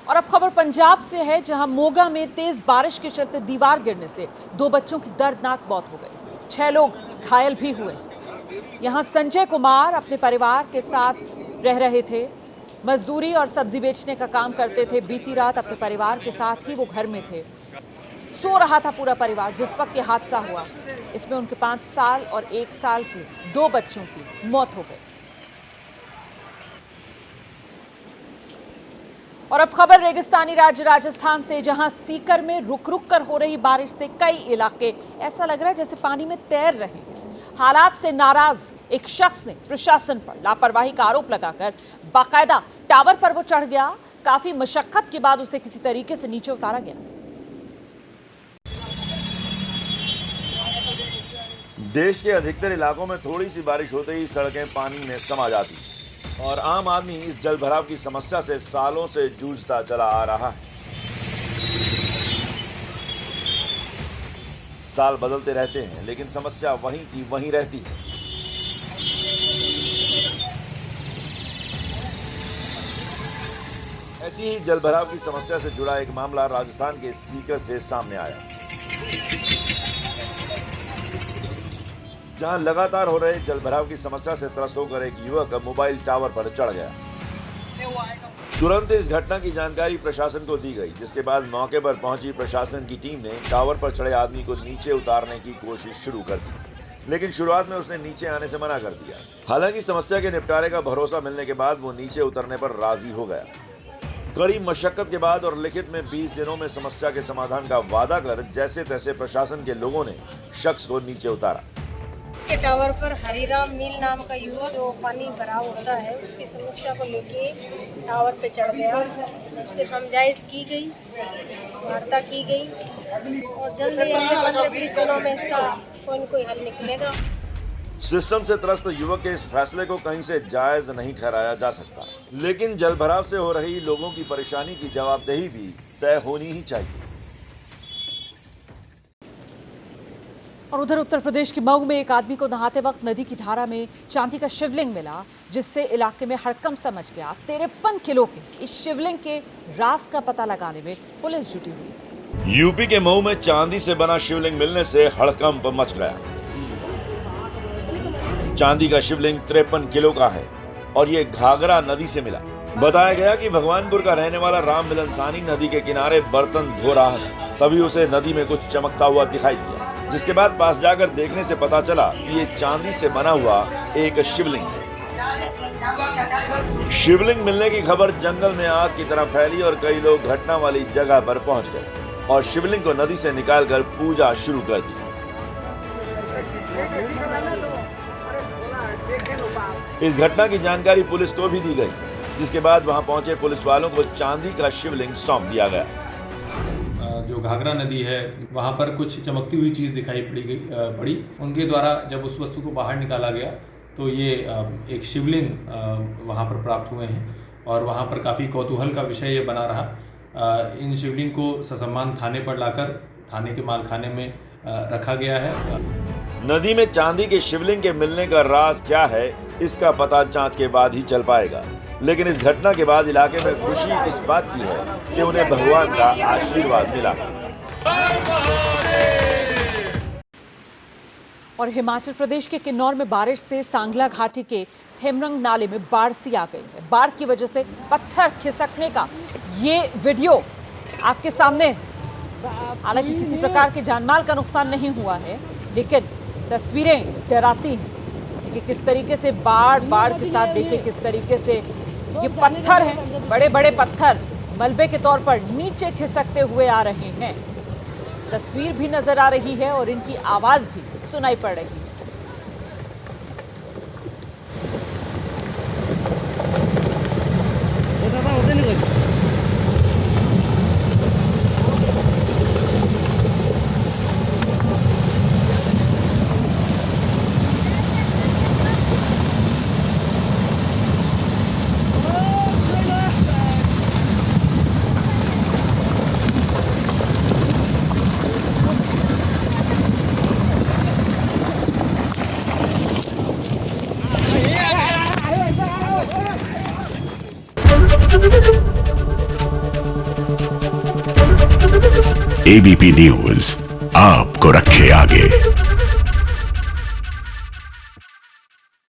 और अब खबर पंजाब से है, जहां मोगा में तेज बारिश के चलते दीवार गिरने से 2 बच्चों की दर्दनाक मौत हो गई। 6 लोग घायल भी हुए। यहां संजय कुमार अपने परिवार के साथ रह रहे थे। मजदूरी और सब्जी बेचने का काम करते थे। बीती रात अपने परिवार के साथ ही वो घर में थे। सो रहा था पूरा परिवार जिस वक्त ये हादसा हुआ। इसमें उनके 5 साल और 1 साल के 2 बच्चों की मौत हो गई। और अब खबर रेगिस्तानी राज्य राजस्थान से, जहां सीकर में रुक रुक कर हो रही बारिश से कई इलाके ऐसा लग रहा है जैसे पानी में तैर रहे हैं। हालात से नाराज एक शख्स ने प्रशासन पर लापरवाही का आरोप लगाकर बाकायदा टावर पर वो चढ़ गया। काफी मशक्कत के बाद उसे किसी तरीके से नीचे उतारा गया। देश के अधिकतर इलाकों में थोड़ी सी बारिश होते ही सड़कें पानी में समा जाती और आम आदमी इस जल भराव की समस्या से सालों से जूझता चला आ रहा है। साल बदलते रहते हैं लेकिन समस्या वहीं की वहीं रहती है। ऐसी ही जल भराव की समस्या से जुड़ा एक मामला राजस्थान के सीकर से सामने आया, जहां लगातार हो रहे जल भराव की समस्या से त्रस्त होकर एक युवक मोबाइल टावर पर चढ़ गया। तुरंत इस घटना की जानकारी प्रशासन को दी गई, जिसके बाद मौके पर पहुंची प्रशासन की टीम ने टावर पर चढ़े आदमी को नीचे उतारने की कोशिश शुरू कर दी, लेकिन शुरुआत में उसने नीचे आने से मना कर दिया। हालांकि समस्या के निपटारे का भरोसा मिलने के बाद वो नीचे उतरने पर राजी हो गया। कड़ी मशक्कत के बाद और लिखित में 20 दिनों में समस्या के समाधान का वादा कर जैसे तैसे प्रशासन के लोगों ने शख्स को नीचे उतारा। के टावर पर हरिराम मील नाम का युवक जो पानी भराव होता है उसकी समस्या को लेके टावर पे चढ़ गया। उससे समझाइश की गई, वार्ता की गई और जल्दी अगले 15-20 दिनों में इसका कोई न कोई हल निकलेगा। सिस्टम से त्रस्त युवक के इस फैसले को कहीं से जायज नहीं ठहराया जा सकता, लेकिन जल भराव से हो रही लोगों की परेशानी की जवाबदेही भी तय होनी ही चाहिए। और उधर उत्तर प्रदेश के मऊ में एक आदमी को नहाते वक्त नदी की धारा में चांदी का शिवलिंग मिला, जिससे इलाके में हड़कंप समझ गया। 53 किलो के इस शिवलिंग के राज का पता लगाने में पुलिस जुटी हुई। यूपी के मऊ में चांदी से बना शिवलिंग मिलने से हड़कंप मच गया। चांदी का शिवलिंग 53 किलो का है और ये घाघरा नदी से मिला। बताया गया कि भगवानपुर का रहने वाला राम मिलन सानी नदी के किनारे बर्तन धो रहा था, तभी उसे नदी में कुछ चमकता हुआ दिखाई दिया, जिसके बाद पास जाकर देखने से पता चला कि ये चांदी से बना हुआ एक शिवलिंग है। शिवलिंग मिलने की खबर जंगल में आग की तरह फैली और कई लोग घटना वाली जगह पर पहुंच गए और शिवलिंग को नदी से निकालकर पूजा शुरू कर दी। इस घटना की जानकारी पुलिस को भी दी गई, जिसके बाद वहां पहुंचे पुलिस वालों को चांदी का शिवलिंग सौंप दिया गया। जो घाघरा नदी है वहाँ पर कुछ चमकती हुई चीज़ दिखाई पड़ी। उनके द्वारा जब उस वस्तु को बाहर निकाला गया तो ये एक शिवलिंग वहाँ पर प्राप्त हुए हैं और वहाँ पर काफ़ी कौतूहल का विषय ये बना रहा। इन शिवलिंग को ससम्मान थाने पर लाकर थाने के मालखाने में रखा गया है। नदी में चांदी के शिवलिंग के मिलने का राज क्या है, इसका पता जांच के बाद ही चल पाएगा, लेकिन इस घटना के बाद इलाके में खुशी इस बात की है कि उन्हें भगवान का आशीर्वाद मिला है। और हिमाचल प्रदेश के किन्नौर में बारिश से सांगला घाटी के थेमरंग नाले में बाढ़ सी आ गई है। बाढ़ की वजह से पत्थर खिसकने का ये वीडियो आपके सामने। हालांकि किसी प्रकार के जानमाल का नुकसान नहीं हुआ है, लेकिन तस्वीरें डराती हैं। देखिए किस तरीके से बाढ़ के साथ, देखिए किस तरीके से ये पत्थर हैं, बड़े बड़े पत्थर मलबे के तौर पर नीचे खिसकते हुए आ रहे हैं। तस्वीर भी नजर आ रही है और इनकी आवाज भी सुनाई पड़ रही है। एबीपी न्यूज आपको रखे आगे।